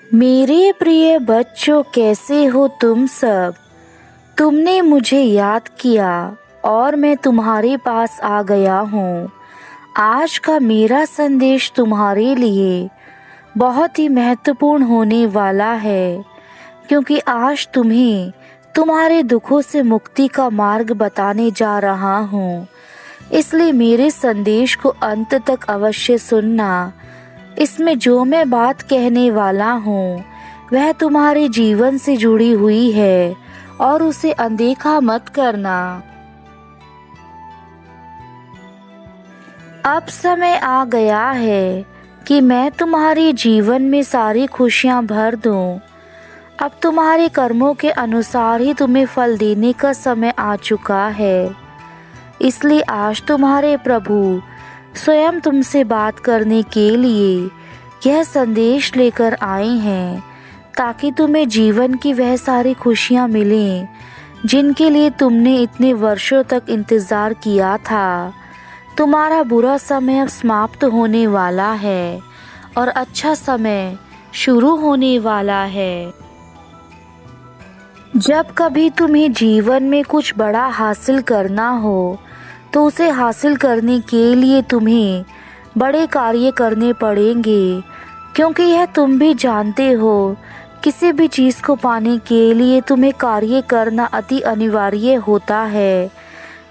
मेरे प्रिय बच्चों, कैसे हो तुम सब। तुमने मुझे याद किया और मैं तुम्हारे पास आ गया हूँ। आज का मेरा संदेश तुम्हारे लिए बहुत ही महत्वपूर्ण होने वाला है, क्योंकि आज तुम्हें तुम्हारे दुखों से मुक्ति का मार्ग बताने जा रहा हूँ। इसलिए मेरे संदेश को अंत तक अवश्य सुनना। इसमें जो मैं बात कहने वाला हूँ वह तुम्हारे जीवन से जुड़ी हुई है और उसे अनदेखा मत करना। अब समय आ गया है कि मैं तुम्हारे जीवन में सारी खुशियाँ भर दूँ। अब तुम्हारे कर्मों के अनुसार ही तुम्हें फल देने का समय आ चुका है। इसलिए आज तुम्हारे प्रभु स्वयं तुमसे बात करने के लिए यह संदेश लेकर आए हैं, ताकि तुम्हें जीवन की वह सारी खुशियाँ मिलें जिनके लिए तुमने इतने वर्षों तक इंतज़ार किया था। तुम्हारा बुरा समय अब समाप्त होने वाला है और अच्छा समय शुरू होने वाला है। जब कभी तुम्हें जीवन में कुछ बड़ा हासिल करना हो तो उसे हासिल करने के लिए तुम्हें बड़े कार्य करने पड़ेंगे, क्योंकि यह तुम भी जानते हो, किसी भी चीज़ को पाने के लिए तुम्हें कार्य करना अति अनिवार्य होता है।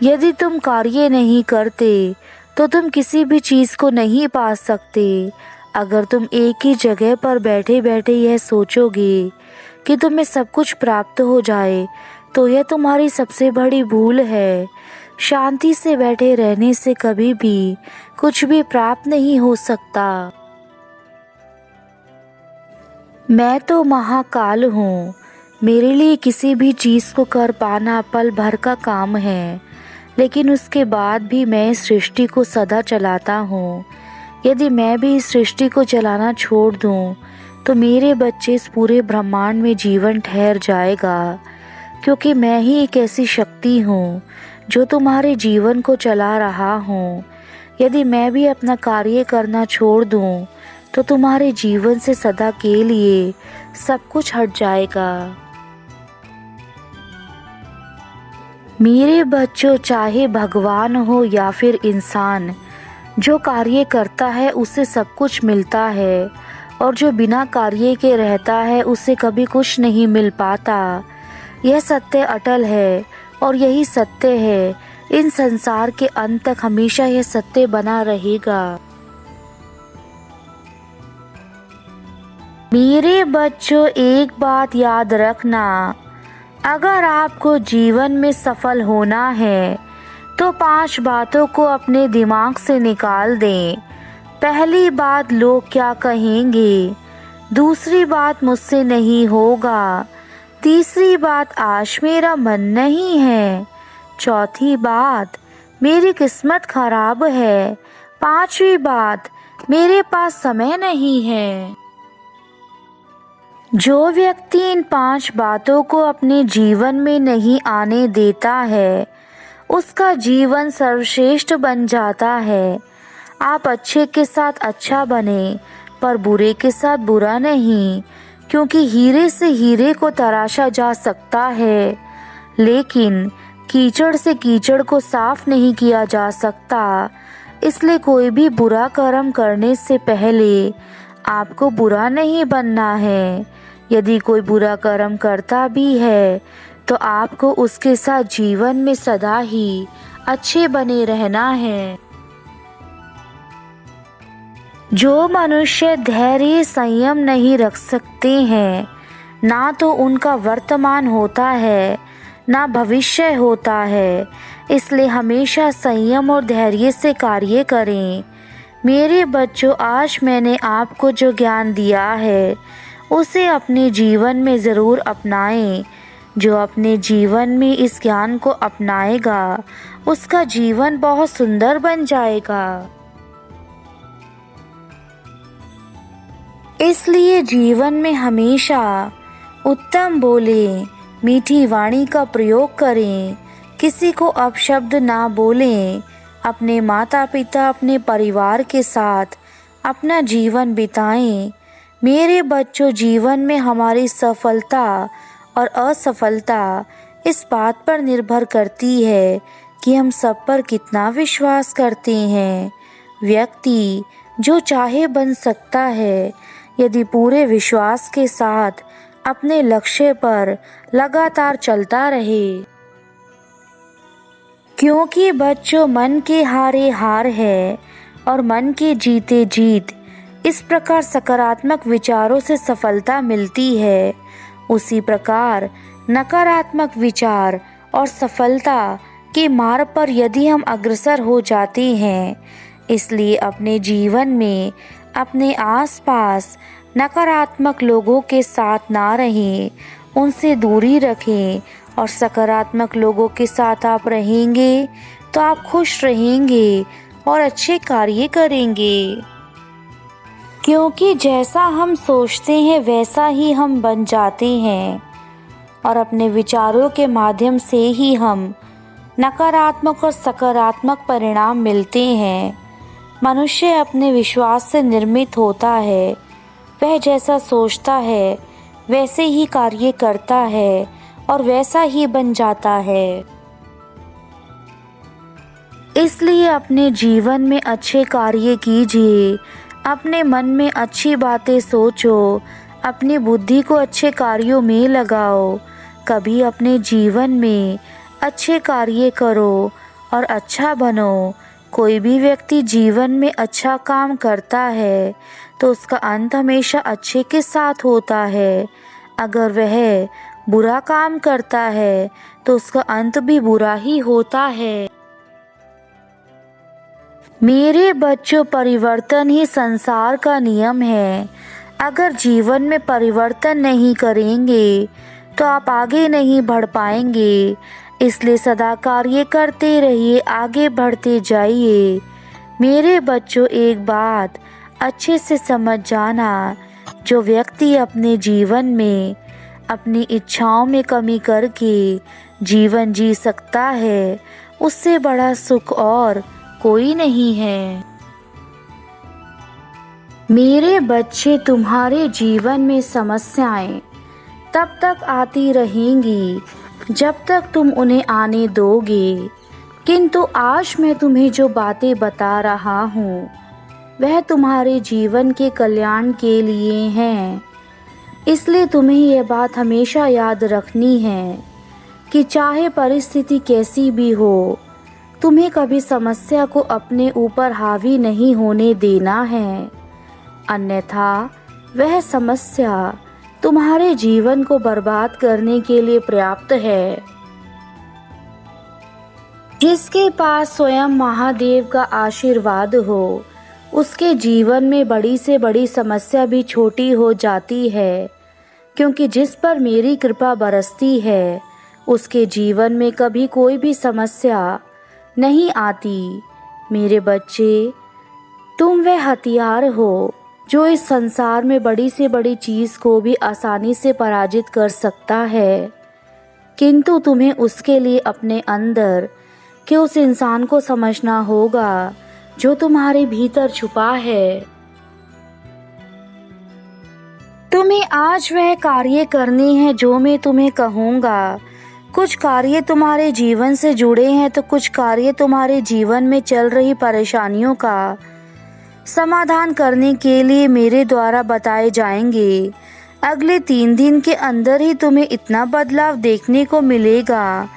यदि तुम कार्य नहीं करते तो तुम किसी भी चीज़ को नहीं पा सकते। अगर तुम एक ही जगह पर बैठे बैठे यह सोचोगे कि तुम्हें सब कुछ प्राप्त हो जाए तो यह तुम्हारी सबसे बड़ी भूल है। शांति से बैठे रहने से कभी भी कुछ भी प्राप्त नहीं हो सकता। मैं तो महाकाल हूँ। मेरे लिए किसी भी चीज़ को कर पाना पल भर का काम है, लेकिन उसके बाद भी मैं इस सृष्टि को सदा चलाता हूँ। यदि मैं भी इस सृष्टि को चलाना छोड़ दूँ तो मेरे बच्चे इस पूरे ब्रह्मांड में जीवन ठहर जाएगा, क्योंकि मैं ही एक ऐसी शक्ति हूँ जो तुम्हारे जीवन को चला रहा हूँ। यदि मैं भी अपना कार्य करना छोड़ दूँ तो तुम्हारे जीवन से सदा के लिए सब कुछ हट जाएगा। मेरे बच्चों, चाहे भगवान हो या फिर इंसान, जो कार्य करता है उसे सब कुछ मिलता है, और जो बिना कार्य के रहता है उसे कभी कुछ नहीं मिल पाता। यह सत्य अटल है और यही सत्य है। इन संसार के अंत तक हमेशा यह सत्य बना रहेगा। मेरे बच्चों, एक बात याद रखना, अगर आपको जीवन में सफल होना है तो 5 बातों को अपने दिमाग से निकाल दें। पहली बात, लोग क्या कहेंगे। दूसरी बात, मुझसे नहीं होगा। तीसरी बात, आज मेरा मन नहीं है। चौथी बात, मेरी किस्मत खराब है। 5वीं बात, मेरे पास समय नहीं है। जो व्यक्ति इन 5 बातों को अपने जीवन में नहीं आने देता है उसका जीवन सर्वश्रेष्ठ बन जाता है। आप अच्छे के साथ अच्छा बने, पर बुरे के साथ बुरा नहीं, क्योंकि हीरे से हीरे को तराशा जा सकता है, लेकिन कीचड़ से कीचड़ को साफ नहीं किया जा सकता। इसलिए कोई भी बुरा कर्म करने से पहले आपको बुरा नहीं बनना है। यदि कोई बुरा कर्म करता भी है तो आपको उसके साथ जीवन में सदा ही अच्छे बने रहना है। जो मनुष्य धैर्य संयम नहीं रख सकते हैं, ना तो उनका वर्तमान होता है ना भविष्य होता है। इसलिए हमेशा संयम और धैर्य से कार्य करें। मेरे बच्चों, आज मैंने आपको जो ज्ञान दिया है उसे अपने जीवन में ज़रूर अपनाएं। जो अपने जीवन में इस ज्ञान को अपनाएगा उसका जीवन बहुत सुंदर बन जाएगा। इसलिए जीवन में हमेशा उत्तम बोलें, मीठी वाणी का प्रयोग करें, किसी को अपशब्द ना बोलें। अपने माता पिता, अपने परिवार के साथ अपना जीवन बिताएं। मेरे बच्चों, जीवन में हमारी सफलता और असफलता इस बात पर निर्भर करती है कि हम सब पर कितना विश्वास करते हैं। व्यक्ति जो चाहे बन सकता है यदि पूरे विश्वास के साथ अपने लक्ष्य पर लगातार चलता रहे। क्योंकि बच्चों, मन के हारे हार है और मन के जीते जीत। इस प्रकार सकारात्मक विचारों से सफलता मिलती है, उसी प्रकार नकारात्मक विचार और सफलता के मार्ग पर यदि हम अग्रसर हो जाते हैं। इसलिए अपने जीवन में अपने आसपास नकारात्मक लोगों के साथ ना रहें, उनसे दूरी रखें और सकारात्मक लोगों के साथ आप रहेंगे तो आप खुश रहेंगे और अच्छे कार्य करेंगे। क्योंकि जैसा हम सोचते हैं वैसा ही हम बन जाते हैं और अपने विचारों के माध्यम से ही हम नकारात्मक और सकारात्मक परिणाम मिलते हैं। मनुष्य अपने विश्वास से निर्मित होता है। वह जैसा सोचता है वैसे ही कार्य करता है और वैसा ही बन जाता है। इसलिए अपने जीवन में अच्छे कार्य कीजिए, अपने मन में अच्छी बातें सोचो, अपनी बुद्धि को अच्छे कार्यों में लगाओ। कभी अपने जीवन में अच्छे कार्य करो और अच्छा बनो। कोई भी व्यक्ति जीवन में अच्छा काम करता है तो उसका अंत हमेशा अच्छे के साथ होता है। अगर वह बुरा काम करता है तो उसका अंत भी बुरा ही होता है। मेरे बच्चों, परिवर्तन ही संसार का नियम है। अगर जीवन में परिवर्तन नहीं करेंगे तो आप आगे नहीं बढ़ पाएंगे। इसलिए सदा कार्य करते रहिए, आगे बढ़ते जाइए। मेरे बच्चों, एक बात अच्छे से समझ जाना, जो व्यक्ति अपने जीवन में अपनी इच्छाओं में कमी करके जीवन जी सकता है, उससे बड़ा सुख और कोई नहीं है। मेरे बच्चे, तुम्हारे जीवन में समस्याएं तब तक आती रहेंगी जब तक तुम उन्हें आने दोगे, किंतु आज मैं तुम्हें जो बातें बता रहा हूँ वह तुम्हारे जीवन के कल्याण के लिए हैं। इसलिए तुम्हें यह बात हमेशा याद रखनी है कि चाहे परिस्थिति कैसी भी हो, तुम्हें कभी समस्या को अपने ऊपर हावी नहीं होने देना है, अन्यथा वह समस्या तुम्हारे जीवन को बर्बाद करने के लिए पर्याप्त है। जिसके पास स्वयं महादेव का आशीर्वाद हो, उसके जीवन में बड़ी से बड़ी समस्या भी छोटी हो जाती है, क्योंकि जिस पर मेरी कृपा बरसती है उसके जीवन में कभी कोई भी समस्या नहीं आती। मेरे बच्चे, तुम वह हथियार हो जो इस संसार में बड़ी से बड़ी चीज़ को भी आसानी से पराजित कर सकता है, किंतु तुम्हें उसके लिए अपने अंदर के उस इंसान को समझना होगा जो तुम्हारे भीतर छुपा है। तुम्हें आज वह कार्य करने हैं जो मैं तुम्हें कहूँगा। कुछ कार्य तुम्हारे जीवन से जुड़े हैं तो कुछ कार्य तुम्हारे जीवन में चल रही परेशानियों का समाधान करने के लिए मेरे द्वारा बताए जाएंगे। अगले 3 दिन के अंदर ही तुम्हें इतना बदलाव देखने को मिलेगा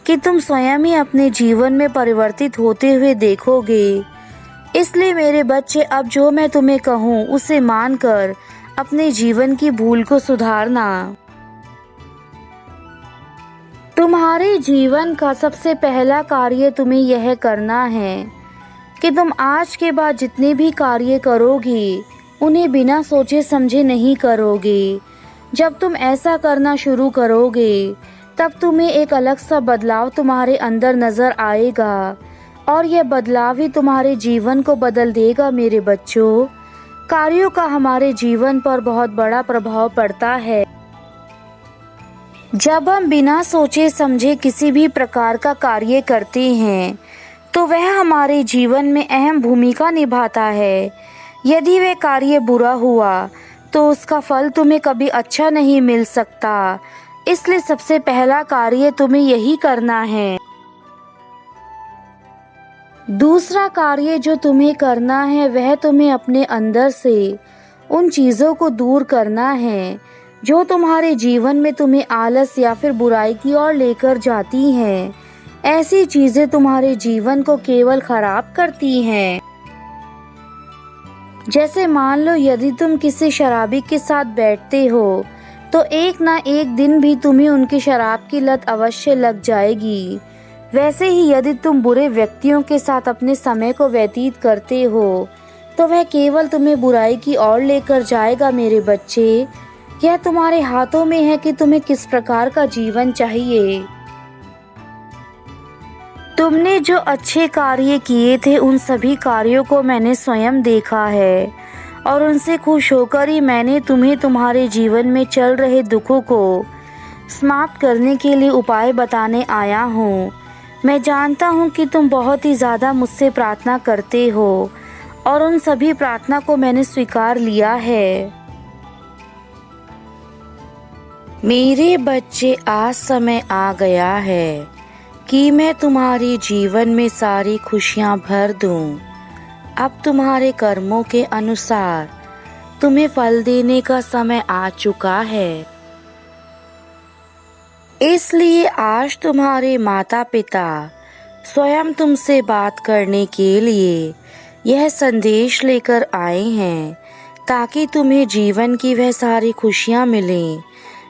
कि तुम स्वयं ही अपने जीवन में परिवर्तित होते हुए देखोगे। इसलिए मेरे बच्चे, अब जो मैं तुम्हें कहूँ उसे मानकर अपने जीवन की भूल को सुधारना। तुम्हारे जीवन का सबसे पहला कार्य तुम्हें यह करना है कि तुम आज के बाद जितने भी कार्य करोगे उन्हें बिना सोचे समझे नहीं करोगे। जब तुम ऐसा करना शुरू करोगे तब तुम्हें एक अलग सा बदलाव तुम्हारे अंदर नजर आएगा और यह बदलाव ही तुम्हारे जीवन को बदल देगा। मेरे बच्चों, कार्यों का हमारे जीवन पर बहुत बड़ा प्रभाव पड़ता है। जब हम बिना सोचे समझे किसी भी प्रकार का कार्य करते हैं तो वह हमारे जीवन में अहम भूमिका निभाता है। यदि वह कार्य बुरा हुआ तो उसका फल तुम्हें कभी अच्छा नहीं मिल सकता। इसलिए सबसे पहला कार्य तुम्हें यही करना है। दूसरा कार्य जो तुम्हें करना है वह तुम्हें अपने अंदर से उन चीज़ों को दूर करना है जो तुम्हारे जीवन में तुम्हें आलस या फिर बुराई की ओर लेकर जाती हैं। ऐसी चीज़ें तुम्हारे जीवन को केवल खराब करती हैं। जैसे मान लो यदि तुम किसी शराबी के साथ बैठते हो तो एक ना एक दिन भी तुम्हें उनकी शराब की लत अवश्य लग जाएगी। वैसे ही यदि तुम बुरे व्यक्तियों के साथ अपने समय को व्यतीत करते हो तो वह केवल तुम्हें बुराई की ओर लेकर जाएगा। मेरे बच्चे, यह तुम्हारे हाथों में है कि तुम्हें किस प्रकार का जीवन चाहिए। तुमने जो अच्छे कार्य किए थे उन सभी कार्यों को मैंने स्वयं देखा है और उनसे खुश होकर ही मैंने तुम्हें तुम्हारे जीवन में चल रहे दुखों को समाप्त करने के लिए उपाय बताने आया हूँ। मैं जानता हूँ कि तुम बहुत ही ज़्यादा मुझसे प्रार्थना करते हो और उन सभी प्रार्थना को मैंने स्वीकार लिया है। मेरे बच्चे, आज समय आ गया है कि मैं तुम्हारे जीवन में सारी खुशियाँ भर दूँ। अब तुम्हारे कर्मों के अनुसार तुम्हें फल देने का समय आ चुका है। इसलिए आज तुम्हारे माता पिता स्वयं तुमसे बात करने के लिए यह संदेश लेकर आए हैं ताकि तुम्हें जीवन की वह सारी खुशियाँ मिलें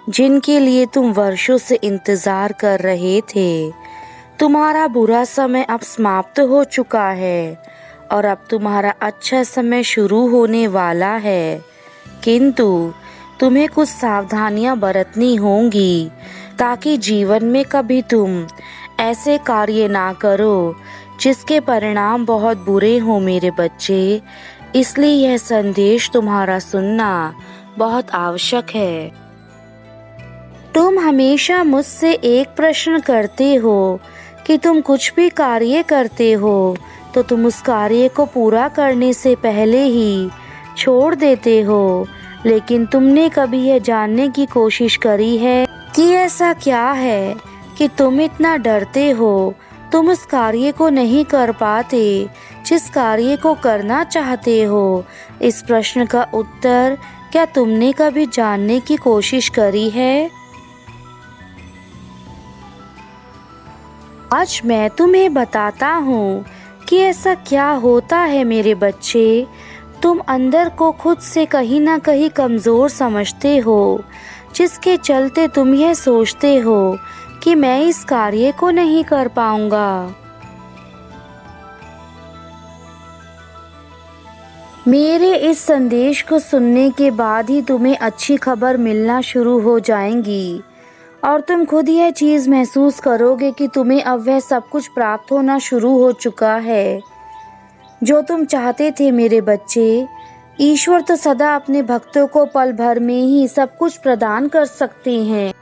जिनके लिए तुम वर्षों से इंतज़ार कर रहे थे। तुम्हारा बुरा समय अब समाप्त हो चुका है और अब तुम्हारा अच्छा समय शुरू होने वाला है, किंतु तुम्हें कुछ सावधानियां बरतनी होंगी ताकि जीवन में कभी तुम ऐसे कार्य ना करो जिसके परिणाम बहुत बुरे हो मेरे बच्चे। इसलिए यह संदेश तुम्हारा सुनना बहुत आवश्यक है। तुम हमेशा मुझसे एक प्रश्न करते हो कि तुम कुछ भी कार्य करते हो तो तुम उस कार्य को पूरा करने से पहले ही छोड़ देते हो, लेकिन तुमने कभी यह जानने की कोशिश करी है कि ऐसा क्या है कि तुम इतना डरते हो, तुम उस कार्य को नहीं कर पाते जिस कार्य को करना चाहते हो? इस प्रश्न का उत्तर क्या तुमने कभी जानने की कोशिश करी है? आज मैं तुम्हें बताता हूँ कि ऐसा क्या होता है मेरे बच्चे। तुम अंदर को खुद से कहीं ना कहीं कमज़ोर समझते हो, जिसके चलते तुम यह सोचते हो कि मैं इस कार्य को नहीं कर पाऊंगा। मेरे इस संदेश को सुनने के बाद ही तुम्हें अच्छी खबर मिलना शुरू हो जाएंगी और तुम खुद यह चीज़ महसूस करोगे कि तुम्हें अब वह सब कुछ प्राप्त होना शुरू हो चुका है जो तुम चाहते थे मेरे बच्चे। ईश्वर तो सदा अपने भक्तों को पल भर में ही सब कुछ प्रदान कर सकते हैं।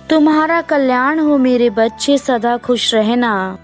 तुम्हारा कल्याण हो मेरे बच्चे, सदा खुश रहना।